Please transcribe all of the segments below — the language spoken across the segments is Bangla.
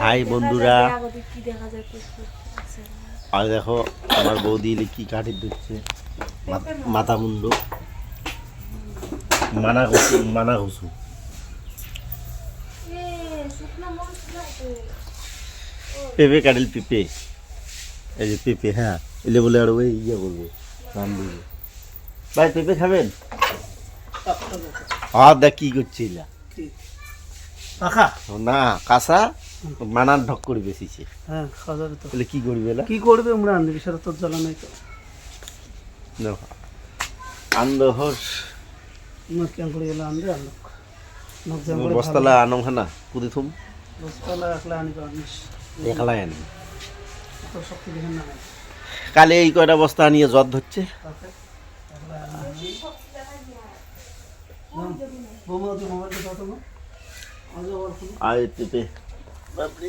হাই বন্ধুরা, আর দেখো আমার বৌদি কি কাঠি দিচ্ছে, মাথা মুন্ডু মানা ঘুষু পেঁপে কাটিল পেঁপে, এই যে পেঁপে, হ্যাঁ এলে বলে আর ওই ইয়ে বলবো নাম দিবে। ভাই পেঁপে খাবেন? হ্যাঁ দেখ কি করছে এলা না কাঁচা মানার ঢক করে বেশিছে। হ্যাঁ খাওয়া যাবে তো। কি করবে এলা? কি করবে আমরা আনবি সারা তোর জ্বালা নাই তো। আন্দহর নক কেন করে এলা আনবে আনক নক জাম করে বস্তালা আনম খানা কুদি থুম বস্তালা একলা আনিবা আনিস একলাই আনি তো শক্তি দেখেন না কালে এই কয়টা বস্তা নিয়ে জ্বর ধরছে। আর পেঁপে বাপরে,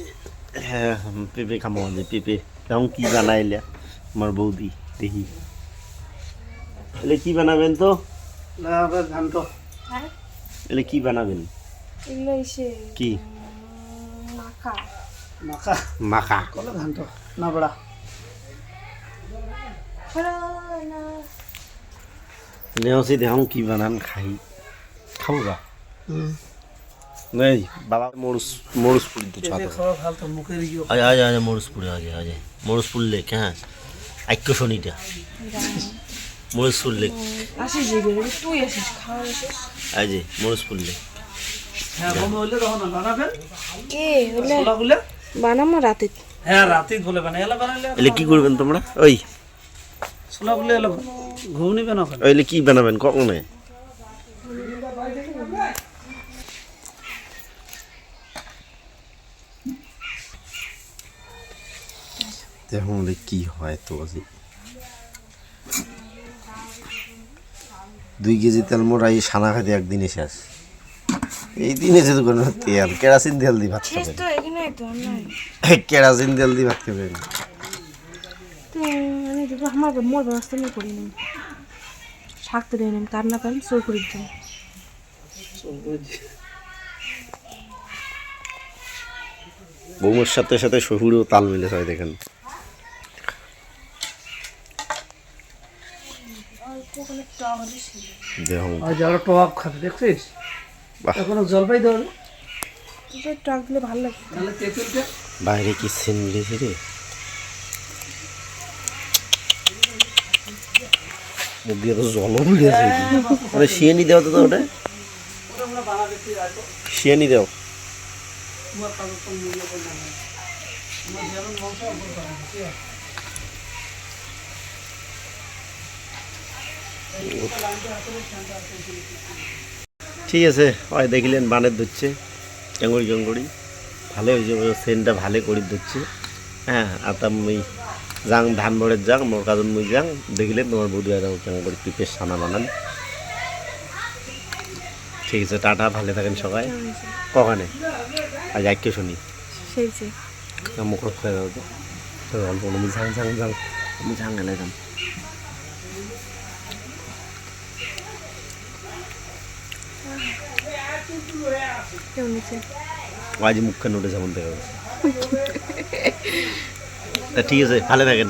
হ্যাঁ পেঁপে খামো যে পেঁপে তেমন কি বানাইলে আমার বৌদি দেখি এলে কি বানাবেন তো? ঘান্ট এলে কি বানাবেন? কি মাখা মাখা কলা ঘান্ট না বড়া নেওসি দেখুন কি বানান খাই খাবো গা नहीं बाबा मोरुसपुर तो चाहता খাওয়া ভাল তো মুখের ইয়ে आजा आजा मोरुसपुर आजा मोरुसपुर लेक हाँ आइक्य शनिटा मोरुसपुर लेक আসিস যে তুই আসিস খাওয়া আসিস आज मोरुसपुर लेक হ্যাঁ বন্ধ হইলে তখন বানাবেন কে হলে ছোলা গুলে বানামো রাতে হ্যাঁ রাতে গুলে বানাই এলা বানাইলে এলে কি করবেন তোমরা? ওই ছোলা গুলে এলা ঘুমনি বানাও খালি ওইলে কি বানাবেন কখনো? দেখুন কি হয় তো আজি 2 কেজি তেল মোড়া এই সানা খাতে একদিনে শেষ। এই দিনে যদি কোনো তেল কেরাসিন তেল দিয়ে ভাত খাবেন, তো এখানে তো নাই কেরাসিন তেল দিয়ে ভাত খাবেন। তো আমি দেখো আমার মোর ব্যবস্থা নিয়ে করি নি শাকতে দেন কার না পান সর করে দিন বৌমার সাথে সাথে শ্বশুরও তাল মিলে হয় দেখেন। দেখুন আর যারা টক খাবে দেখছিস এখনো জলপাই দেওয়া টক দিলে ভালো লাগে তাহলে তেঁতুলটা বাইরে কি সিন দিয়েছে রে, মুখ দিয়ে তো জলও উঠেছে। মানে শিয়ানি দেও তো ওটা, শিয়ানি দেও। ঠিক আছে ওই দেখিলেন বানের ধরছে জঙ্গড়ি জঙ্গড়ি ভালো হয়েছে, সেনটা ভালো করে ধরছে। হ্যাঁ আর তা মুই যাং ধান ভরের যাং মোর কাজন মুই যাং দেখিলেন তোমার বৌদি আর কেমন করে পিপের সানা বানান। ঠিক আছে টাটা, ভালো থাকেন সবাই। কখানে আজ আইকে শুনি সেই যে মুখ খেয়ে দাও তো অল্প আমি ঝাং ঝাং যাং আমি ঝাং গেলে যাম। কেমন আছে আজ মুখখানে উঠে যেমন দেখা গেছে। তা ঠিক আছে ভালো থাকেন।